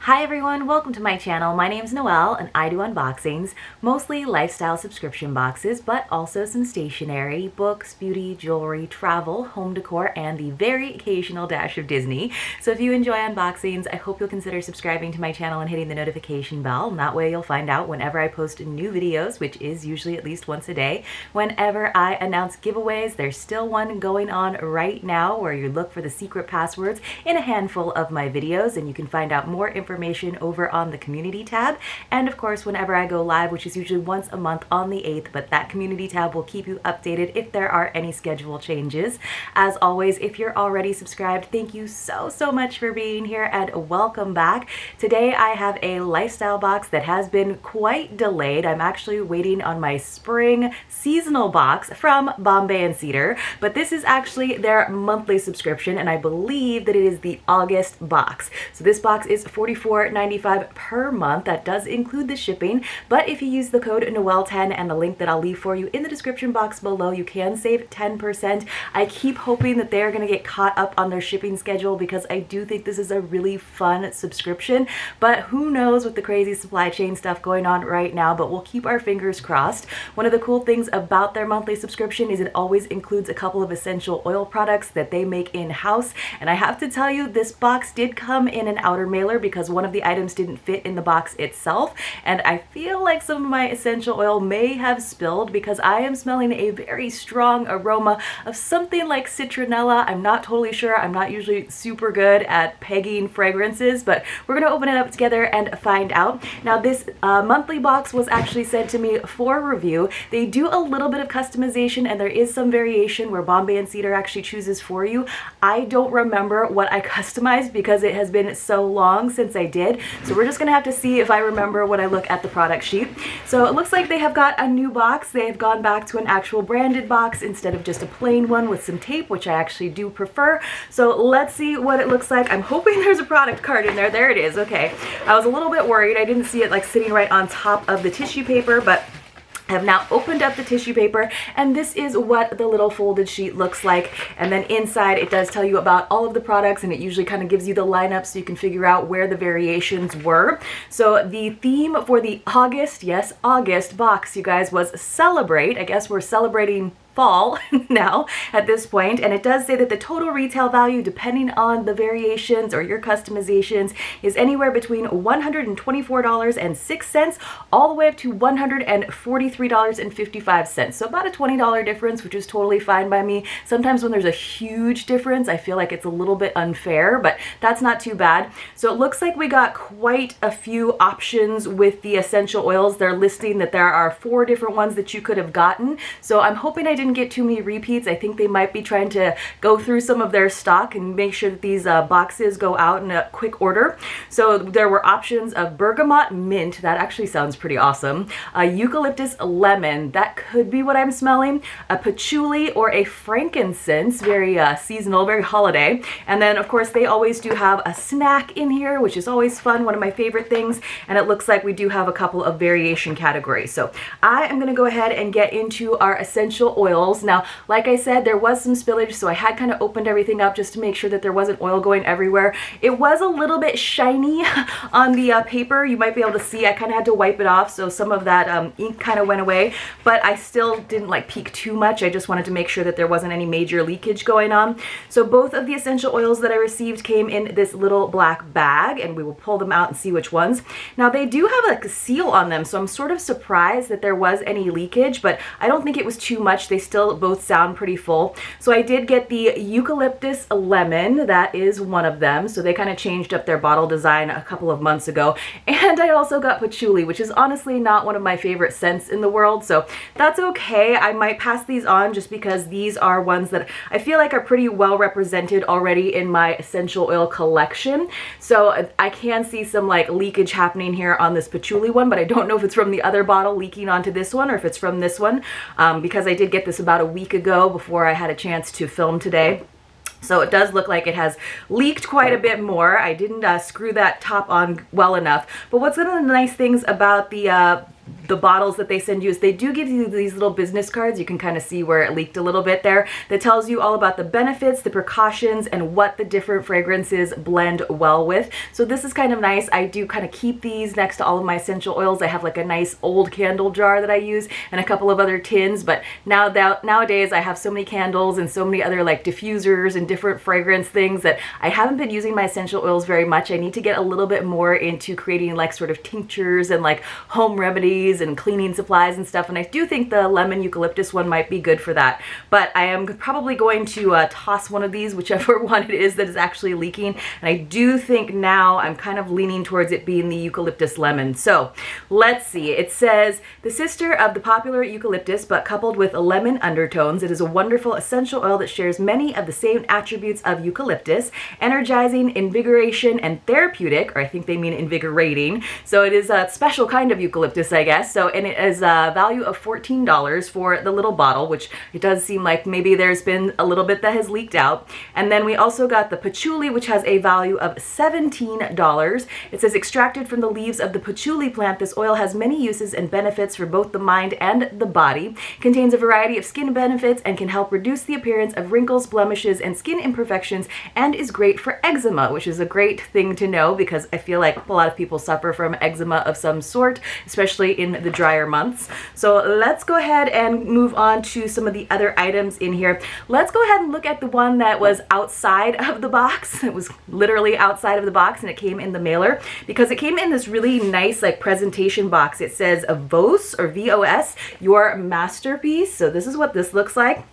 Hi everyone, welcome to my channel. My name's Noelle and I do unboxings, mostly lifestyle subscription boxes, but also some stationery, books, beauty, jewelry, travel, home decor, and the very occasional dash of Disney. So if you enjoy unboxings, I hope you'll consider subscribing to my channel and hitting the notification bell. And that way you'll find out whenever I post new videos, which is usually at least once a day. Whenever I announce giveaways, there's still one going on right now where you look for the secret passwords in a handful of my videos, and you can find out more information over on the community tab. And of course, whenever I go live, which is usually once a month on the 8th, but that community tab will keep you updated if there are any schedule changes. As always, if you're already subscribed, thank you so much for being here and welcome back. Today I have a lifestyle box that has been quite delayed. I'm actually waiting on my spring seasonal box from Bombay Cedar, but this is actually their monthly subscription, and I believe that it is the August box. So this box is $44.95 per month. That does include the shipping, but if you use the code Noelle10 and the link that I'll leave for you in the description box below, you can save 10%. I keep hoping that they're going to get caught up on their shipping schedule because I do think this is a really fun subscription, but who knows with the crazy supply chain stuff going on right now, but we'll keep our fingers crossed. One of the cool things about their monthly subscription is it always includes a couple of essential oil products that they make in-house, and I have to tell you, this box did come in an outer mailer because one of the items didn't fit in the box itself, and I feel like some of my essential oil may have spilled because I am smelling a very strong aroma of something like citronella. I'm not totally sure. I'm not usually super good at pegging fragrances, but we're going to open it up together and find out. Now this monthly box was actually sent to me for review. They do a little bit of customization and there is some variation where Bombay and Cedar actually chooses for you. I don't remember what I customized because it has been so long since I did, so we're just gonna have to see if I remember when I look at the product sheet. So it looks like they have got a new box. They have gone back to an actual branded box instead of just a plain one with some tape, which I actually do prefer. So let's see what it looks like. I'm hoping there's a product card in there. There it is. Okay, I was a little bit worried. I didn't see it like sitting right on top of the tissue paper, but I have now opened up the tissue paper, and this is what the little folded sheet looks like. And then inside it does tell you about all of the products, and it usually kind of gives you the lineup so you can figure out where the variations were. So the theme for the August, yes, August box, you guys, was celebrate. I guess we're celebrating fall now at this point, and it does say that the total retail value, depending on the variations or your customizations, is anywhere between $124.06 all the way up to $143.55. So about a $20 difference, which is totally fine by me. Sometimes when there's a huge difference, I feel like it's a little bit unfair, but that's not too bad. So it looks like we got quite a few options with the essential oils. They're listing that there are 4 different ones that you could have gotten. So I'm hoping I didn't get too many repeats. I think they might be trying to go through some of their stock and make sure that these boxes go out in a quick order. So there were options of bergamot mint. That actually sounds pretty awesome. Eucalyptus lemon. That could be what I'm smelling. A patchouli or a frankincense. Very seasonal, very holiday. And then of course they always do have a snack in here, which is always fun. One of my favorite things. And it looks like we do have a couple of variation categories. So I am going to go ahead and get into our essential oils. Now, like I said, there was some spillage, so I had kind of opened everything up just to make sure that there wasn't oil going everywhere. It was a little bit shiny on the paper. You might be able to see I kind of had to wipe it off, so some of that ink kind of went away, but I still didn't like peek too much. I just wanted to make sure that there wasn't any major leakage going on. So both of the essential oils that I received came in this little black bag, and we will pull them out and see which ones. Now, they do have like a seal on them, so I'm sort of surprised that there was any leakage, but I don't think it was too much. They still both sound pretty full. So I did get the eucalyptus lemon. That is one of them. So they kind of changed up their bottle design a couple of months ago. And I also got patchouli, which is honestly not one of my favorite scents in the world. So that's okay. I might pass these on just because these are ones that I feel like are pretty well represented already in my essential oil collection. So I can see some like leakage happening here on this patchouli one, but I don't know if it's from the other bottle leaking onto this one or if it's from this one, because I did get this about a week ago before I had a chance to film today. So it does look like it has leaked quite a bit more. I didn't screw that top on well enough. But what's one of the nice things about the the bottles that they send you is they do give you these little business cards. You can kind of see where it leaked a little bit there, that tells you all about the benefits, the precautions, and what the different fragrances blend well with. So this is kind of nice. I do kind of keep these next to all of my essential oils. I have like a nice old candle jar that I use and a couple of other tins, but nowadays I have so many candles and so many other like diffusers and different fragrance things that I haven't been using my essential oils very much. I need to get a little bit more into creating like sort of tinctures and like home remedies and cleaning supplies and stuff, and I do think the lemon eucalyptus one might be good for that. But I am probably going to toss one of these, whichever one it is that is actually leaking, and I do think now I'm kind of leaning towards it being the eucalyptus lemon. So let's see. It says, the sister of the popular eucalyptus but coupled with lemon undertones, it is a wonderful essential oil that shares many of the same attributes of eucalyptus, energizing, invigoration, and therapeutic, or I think they mean invigorating. So it is a special kind of eucalyptus, I guess. So, and it is a value of $14 for the little bottle, which it does seem like maybe there's been a little bit that has leaked out. And then we also got the patchouli, which has a value of $17. It says, extracted from the leaves of the patchouli plant, this oil has many uses and benefits for both the mind and the body. Contains a variety of skin benefits and can help reduce the appearance of wrinkles, blemishes, and skin imperfections, and is great for eczema, which is a great thing to know because I feel like a lot of people suffer from eczema of some sort, especially in the drier months. So let's go ahead and move on to some of the other items in here. Let's go ahead and look at the one that was outside of the box. It was literally outside of the box and it came in the mailer because it came in this really nice like presentation box. It says VOS or VOS, your masterpiece. So this is what this looks like.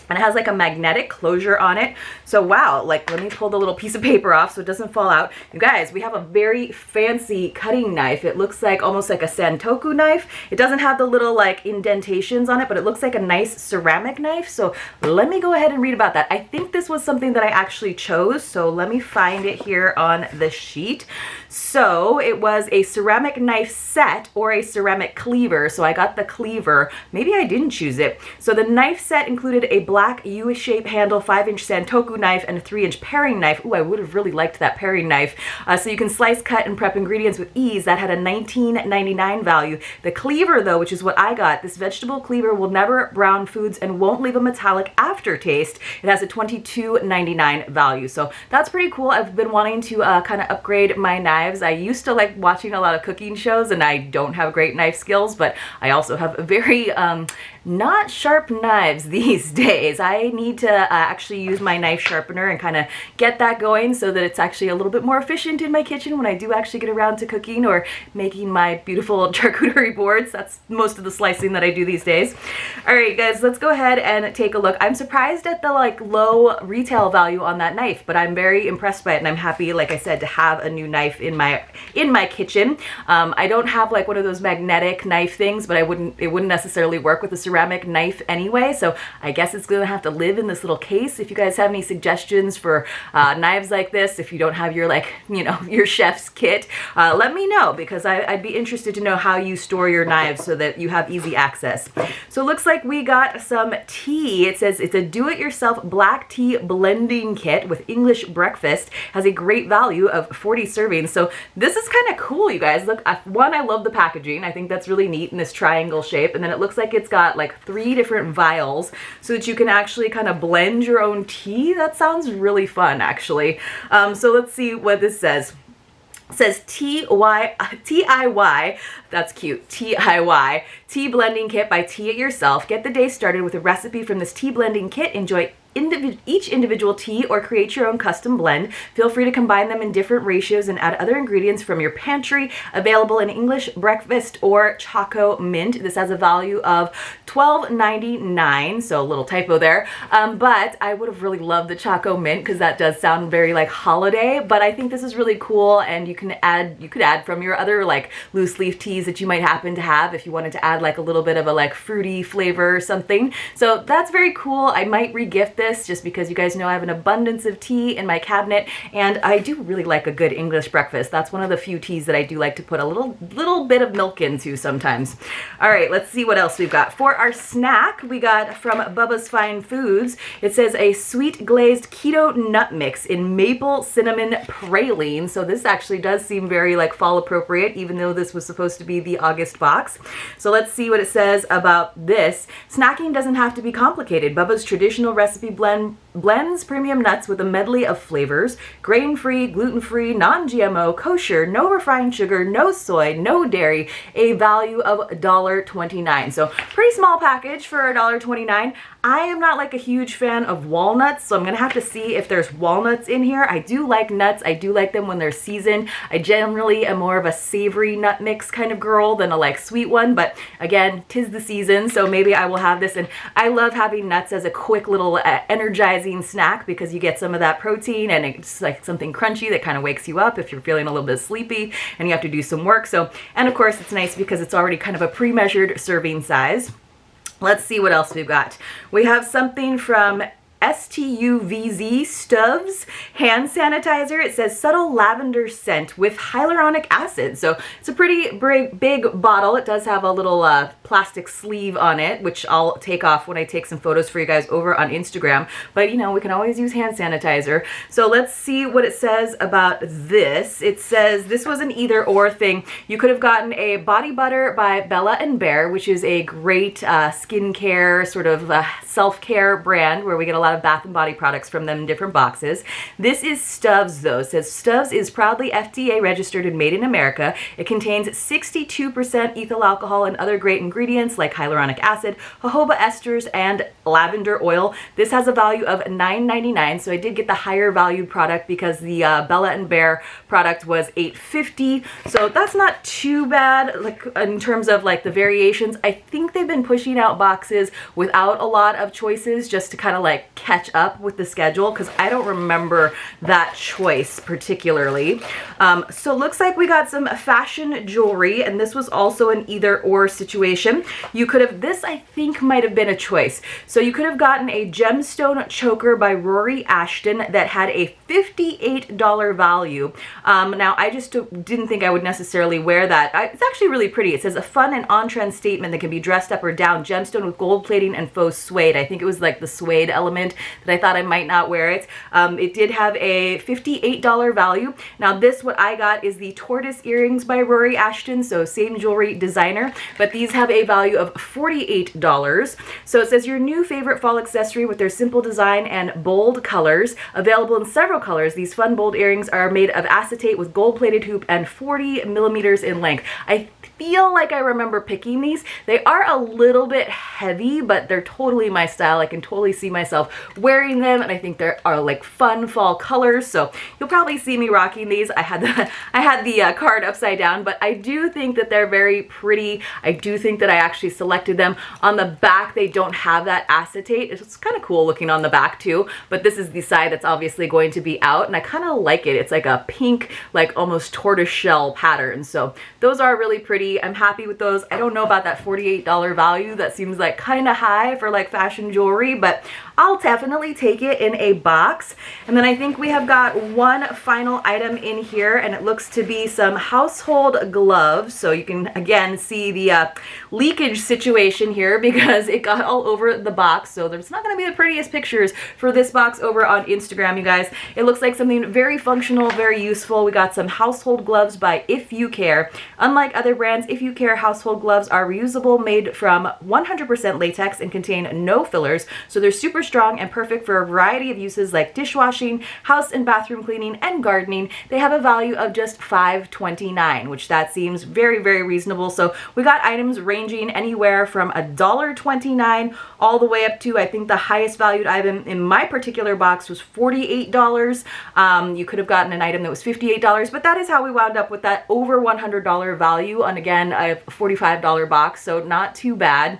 And it has like a magnetic closure on it. So wow, like let me pull the little piece of paper off so it doesn't fall out. You guys, we have a very fancy cutting knife. It looks like almost like a santoku knife. It doesn't have the little like indentations on it, but it looks like a nice ceramic knife. So let me go ahead and read about that. I think this was something that I actually chose. So let me find it here on the sheet. So it was a ceramic knife set or a ceramic cleaver. So I got the cleaver. Maybe I didn't choose it. So the knife set included a black U-shaped handle, 5-inch santoku knife, and a 3-inch paring knife. Ooh, I would have really liked that paring knife. So you can slice, cut, and prep ingredients with ease. That had a $19.99 value. The cleaver, though, which is what I got, this vegetable cleaver will never brown foods and won't leave a metallic aftertaste. It has a $22.99 value. So that's pretty cool. I've been wanting to kind of upgrade my knives. I used to like watching a lot of cooking shows, and I don't have great knife skills, but I also have very not sharp knives these days. I need to actually use my knife sharpener and kind of get that going so that it's actually a little bit more efficient in my kitchen when I do actually get around to cooking or making my beautiful charcuterie boards. That's most of the slicing that I do these days. All right, guys, let's go ahead and take a look. I'm surprised at the like low retail value on that knife, but I'm very impressed by it, and I'm happy, like I said, to have a new knife in my kitchen. I don't have like one of those magnetic knife things, but it wouldn't necessarily work with a ceramic knife anyway, so I guess it's gonna have to live in this little case. If you guys have any suggestions for knives like this, if you don't have your like, you know, your chef's kit, let me know, because I'd be interested to know how you store your knives so that you have easy access. So it looks like we got some tea. It says it's a do-it-yourself black tea blending kit with English breakfast. Has a great value of 40 servings. So this is kind of cool, you guys. Look, one, I love the packaging. I think that's really neat in this triangle shape. And then it looks like it's got like 3 different vials so that you can actually kind of blend your own tea. That sounds really fun, actually. So let's see what this says. It says TIY, that's cute, TIY, tea blending kit by Tea It Yourself. Get the day started with a recipe from this tea blending kit. Enjoy each individual tea or create your own custom blend. Feel free to combine them in different ratios and add other ingredients from your pantry. Available in English breakfast or Choco Mint. This has a value of $12.99, so a little typo there. But I would have really loved the Choco Mint because that does sound very like holiday, but I think this is really cool, and you could add from your other like loose leaf teas that you might happen to have if you wanted to add like a little bit of a like fruity flavor or something. So that's very cool. I might re-gift this this just because you guys know I have an abundance of tea in my cabinet, and I do really like a good English breakfast. That's one of the few teas that I do like to put a little bit of milk into sometimes. All right, let's see what else we've got. For our snack, we got from Bubba's Fine Foods. It says a sweet glazed keto nut mix in maple cinnamon praline. So this actually does seem very like fall appropriate, even though this was supposed to be the August box. So let's see what it says about this. Snacking doesn't have to be complicated. Bubba's traditional recipe blends premium nuts with a medley of flavors, grain-free, gluten-free, non-GMO, kosher, no refined sugar, no soy, no dairy, a value of $1.29. So pretty small package for $1.29. I am not like a huge fan of walnuts, so I'm gonna have to see if there's walnuts in here. I do like nuts. I do like them when they're seasoned. I generally am more of a savory nut mix kind of girl than a like sweet one, but again, 'tis the season, so maybe I will have this. And I love having nuts as a quick little energizing snack because you get some of that protein and it's like something crunchy that kind of wakes you up if you're feeling a little bit sleepy and you have to do some work. So, and of course it's nice because it's already kind of a pre-measured serving size. Let's see what else we've got. We have something from STUVZ Stubbs hand sanitizer. It says subtle lavender scent with hyaluronic acid. So it's a pretty big bottle. It does have a little plastic sleeve on it, which I'll take off when I take some photos for you guys over on Instagram. But you know, we can always use hand sanitizer. So let's see what it says about this. It says this was an either or thing. You could have gotten a body butter by Bella and Bear, which is a great skincare sort of self-care brand where we get a lot of bath and body products from them in different boxes. This is Stubbs though. It says Stubbs is proudly FDA registered and made in America. It contains 62% ethyl alcohol and other great ingredients like hyaluronic acid, jojoba esters, and lavender oil. This has a value of $9.99, so I did get the higher valued product because the Bella and Bear product was $8.50. So that's not too bad like in terms of like the variations. I think they've been pushing out boxes without a lot of choices just to kind of like catch up with the schedule because I don't remember that choice particularly. So looks like we got some fashion jewelry, and this was also an either or situation. You could have, this I think might have been a choice. So you could have gotten a gemstone choker by Rory Ashton that had a $58 value. Now I just didn't think I would necessarily wear that. It's actually really pretty. It says a fun and on-trend statement that can be dressed up or down, gemstone with gold plating and faux suede. I think it was like the suede element that I thought I might not wear it. It did have a $58 value. Now this, what I got is the tortoise earrings by Rory Ashton, so same jewelry designer, but these have a value of $48. So it says your new favorite fall accessory with their simple design and bold colors. Available in several colors, these fun bold earrings are made of acetate with gold plated hoop and 40 millimeters in length. I feel like I remember picking these. They are a little bit heavy, but they're totally my style. I can totally see myself wearing them, and I think they are like fun fall colors, so you'll probably see me rocking these. I had the card upside down, but I do think that they're very pretty. I do think that I actually selected them. On the back, they don't have that acetate. It's kind of cool looking on the back too, but this is the side that's obviously going to be out, and I kind of like it. It's like a pink, like almost tortoise shell pattern, so those are really pretty. I'm happy with those. I don't know about that $48 value. That seems like kind of high for like fashion jewelry, but I'll definitely take it in a box. And then I think we have got one final item in here, and it looks to be some household gloves. So you can again see the leakage situation here because it got all over the box. So there's not going to be the prettiest pictures for this box over on Instagram, you guys. It looks like something very functional, very useful. We got some household gloves by If You Care. Unlike other brands, If You Care household gloves are reusable, made from 100% latex and contain no fillers. So they're super strong and perfect for a variety of uses like dishwashing, house and bathroom cleaning, and gardening. They have a value of just $5.29, which that seems very, very reasonable. So we got items ranging anywhere from $1.29 all the way up to, I think the highest valued item in my particular box was $48. You could have gotten an item that was $58, but that is how we wound up with that over $100 value on, again, a $45 box, so not too bad.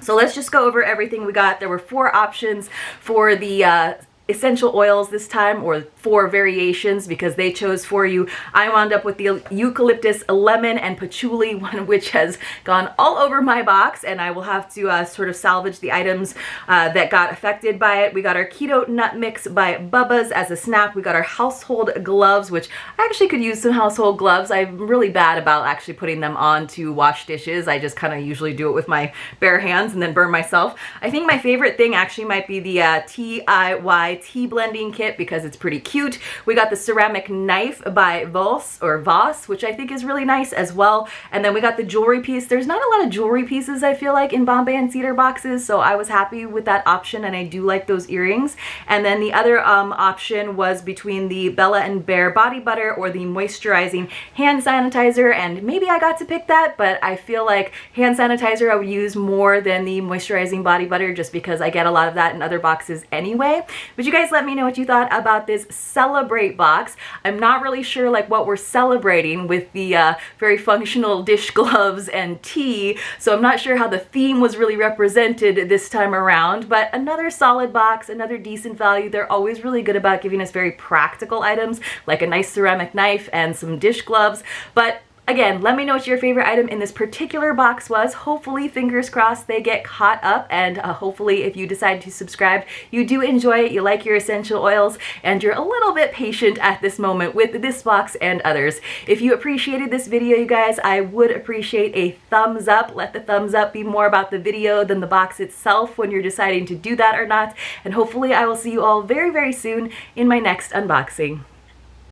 So let's just go over everything we got. There were 4 options for the essential oils this time, or 4 variations because they chose for you. I wound up with the eucalyptus, lemon, and patchouli, one of which has gone all over my box, and I will have to sort of salvage the items that got affected by it. We got our keto nut mix by Bubba's as a snack. We got our household gloves, which I actually could use some household gloves. I'm really bad about actually putting them on to wash dishes. I just kind of usually do it with my bare hands and then burn myself. I think my favorite thing actually might be the DIY tea blending kit because it's pretty cute. We got the ceramic knife by Voss, which I think is really nice as well. And then we got the jewelry piece. There's not a lot of jewelry pieces, I feel like, in Bombay and Cedar boxes, so I was happy with that option, and I do like those earrings. And then the other option was between the Bella and Bear body butter or the moisturizing hand sanitizer, and maybe I got to pick that, but I feel like hand sanitizer I would use more than the moisturizing body butter just because I get a lot of that in other boxes anyway. But you guys let me know what you thought about this Celebrate box. I'm not really sure like what we're celebrating with the very functional dish gloves and tea, so I'm not sure how the theme was really represented this time around, but another solid box, another decent value. They're always really good about giving us very practical items like a nice ceramic knife and some dish gloves. But again, let me know what your favorite item in this particular box was. Hopefully, fingers crossed, they get caught up, and hopefully if you decide to subscribe, you do enjoy it, you like your essential oils, and you're a little bit patient at this moment with this box and others. If you appreciated this video, you guys, I would appreciate a thumbs up. Let the thumbs up be more about the video than the box itself when you're deciding to do that or not, and hopefully I will see you all very, very soon in my next unboxing.